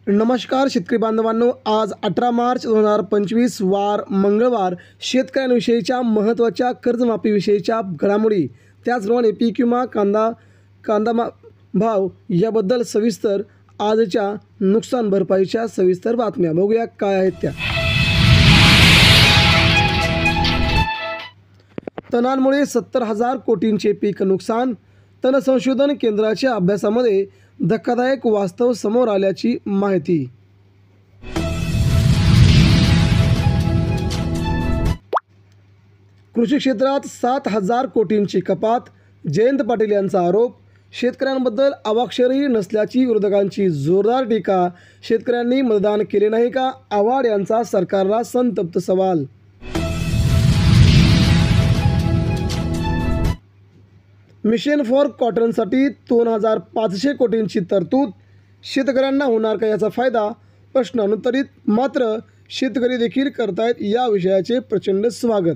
नमस्कार शेतकरी बांधवांनो, आज 18 मार्च 2025 वार मंगळवार शेतकऱ्यांविषयीच्या महत्त्वाच्या कर्जमाफीविषयीच्या घडामोडी, त्याचप्रमाणे पीक विमा, कांदा भाव याबद्दल सविस्तर आजच्या नुकसान भरपाईच्या सविस्तर बातम्या बघूया काय आहेत त्या। तणांमुळे 70,000 कोटींचे पीक नुकसान, तण संशोधन केंद्राच्या अभ्यासामध्ये धक्कादायक वास्तव समोर आल्याची माहिती। कृषी क्षेत्रात 7,000 कोटींची कपात, जयंत पाटील यांचा आरोप। शेतकऱ्यांबद्दल अवाक्षरही नसल्याची विरोधकांची जोरदार टीका। शेतकऱ्यांनी मतदान केले नाही का, आव्हाड यांचा सरकारला संतप्त सवाल। मिशन फॉर कॉटनसाठी 2,500 कोटींची तरतूद, शेतकऱ्यांना होणार का याचा फायदा? प्रश्न अनुत्तरित, मात्र शेतकरी देखील करतायत या विषयाचे प्रचंड स्वागत।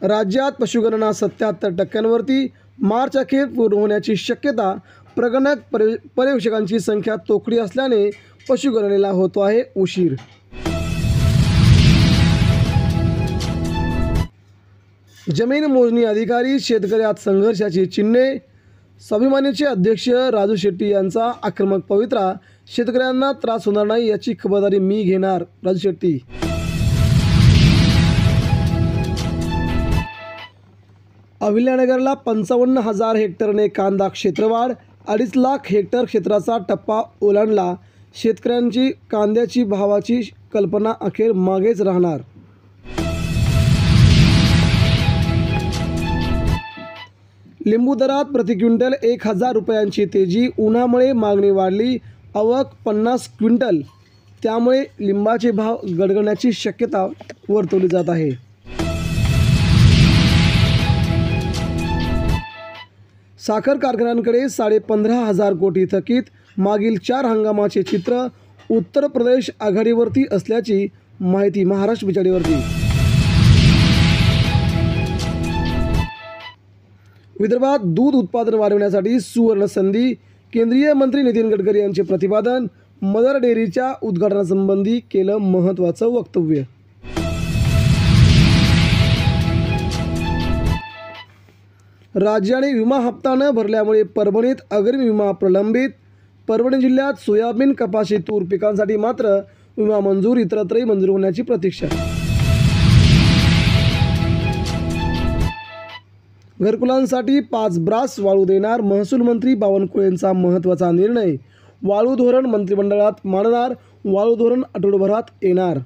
राज्यात पशुगणना 77% मार्च अखेर पूर्ण होण्याची शक्यता। प्रगणक पर्यवेक्षकांची संख्या तोकडी असल्याने पशुगणनेला होतो आहे उशीर। जमीन मोजणी अधिकारी शेतकऱ्यात संघर्षाची चिन्हे। स्वाभिमानीचे अध्यक्ष राजू शेट्टी यांचा आक्रमक पवित्रा, शेतकऱ्यांना त्रास होणार नाही याची खबरदारी मी घेणार, राजू शेट्टी। अहिल्यानगरला 55,000 हेक्टरने कांदा क्षेत्रवाढ, 2.5 लाख हेक्टर क्षेत्राचा टप्पा ओलांडला। शेतकऱ्यांची कांद्याची भावाची कल्पना अखेर मागेच राहणार। लिंबू दरात प्रति क्विंटल 1,000 रुपयांची तेजी, उन्हामुळे मागणी वाढली, आवक 50 क्विंटल, त्यामुळे लिंबाचे भाव गडगडण्याची शक्यता वर्तवली जात आहे। साखर कारखान्यांकडे 15,500 कोटी थकीत, मागील 4 हंगामाचे चित्र। उत्तर प्रदेश आघाडीवरती असल्याची माहिती, महाराष्ट्र बिछाडीवरती। विदर्भात दूध उत्पादन वाढवण्यासाठी सुवर्ण संधी, केंद्रीय मंत्री नितीन गडकरी यांचे प्रतिपादन। मदर डेअरीच्या उद्घाटनासंबंधी केलं महत्त्वाचं वक्तव्य। राज्याने विमा हप्ता न भरल्यामुळे परभणीत अग्रिम विमा प्रलंबित। परभणी जिल्ह्यात सोयाबीन, कपाशी, तूर पिकांसाठी मात्र विमा मंजूर, इतरत्रही मंजूर होण्याची प्रतीक्षा। घरकुलांसाठी 5 ब्रास वाळू देणार, महसूल मंत्री बावनकुळेंचा महत्त्वाचा निर्णय। वाळू धोरण मंत्रिमंडळात मांडणार, वाळू धोरण आठवडाभरात येणार।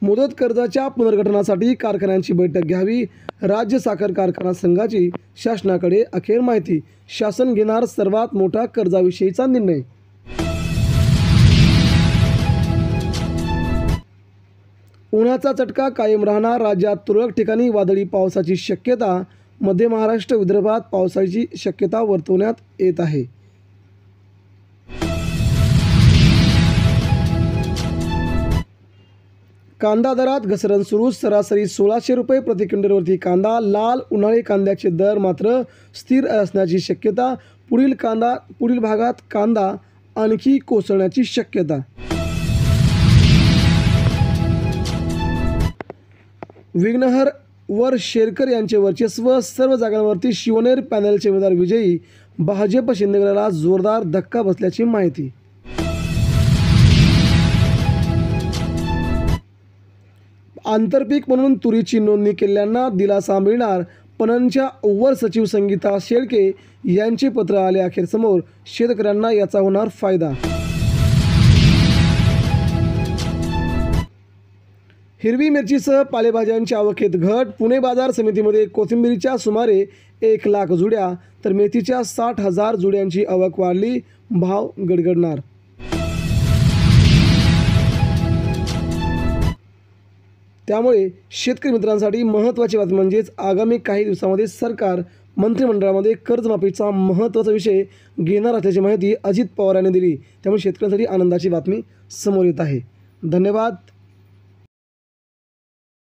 मुदत कर्जाच्या पुनर्गठनासाठी कारखान्यांची बैठक घ्यावी, राज्य साखर कारखाना संघाची शासनाकडे अखेर माहिती। शासन घेणार सर्वात मोठा कर्जाविषयीचा निर्णय। उन्हाचा चटका कायम राहणार, राज्यात तुरळक ठिकाणी वादळी पावसाची शक्यता। मध्य महाराष्ट्र, विदर्भात पावसाची शक्यता वर्तवण्यात येत आहे। कांदा दरात घसरण सुरू, सरासरी 1,600 रुपये प्रति क्विंटलवरती कांदा। लाल उन्हाळी कांद्याचे दर मात्र स्थिर असण्याची शक्यता। पुढील भागात कांदा आणखी कोसळण्याची शक्यता। विघ्नहर वर शेरकर यांचे वर्चस्व, सर्व जागांवरती शिवनेर पॅनलचे उमेदवार विजयी। भाजप शिंदेगडाला जोरदार धक्का बसल्याची माहिती। आंतरपीक म्हणून तुरीची नोंदणी केलेल्यांना दिलासा मिळणार। पणनच्या उवर सचिव संगीता शेळके यांचे पत्र आले अखेर समोर, शेतकऱ्यांना याचा होणार फायदा। हिरवी मिरचीसह पालेभाज्यांच्या आवकेत घट, पुणे बाजार समितीमध्ये कोथिंबीरीच्या सुमारे 1 लाख जुड्या, तर मेथीच्या 60,000 जुड्यांची आवक वाढली, भाव गडगडणार। त्यामुळे शेतकरी मित्रांसाठी महत्त्वाची बातमी म्हणजेच आगामी काही दिवसांमध्ये सरकार मंत्रिमंडळामध्ये कर्जमाफीचा महत्त्वाचा विषय घेणार असल्याची माहिती अजित पवार यांनी दिली। त्यामुळे शेतकऱ्यांसाठी आनंदाची बातमी समोर येत आहे। धन्यवाद।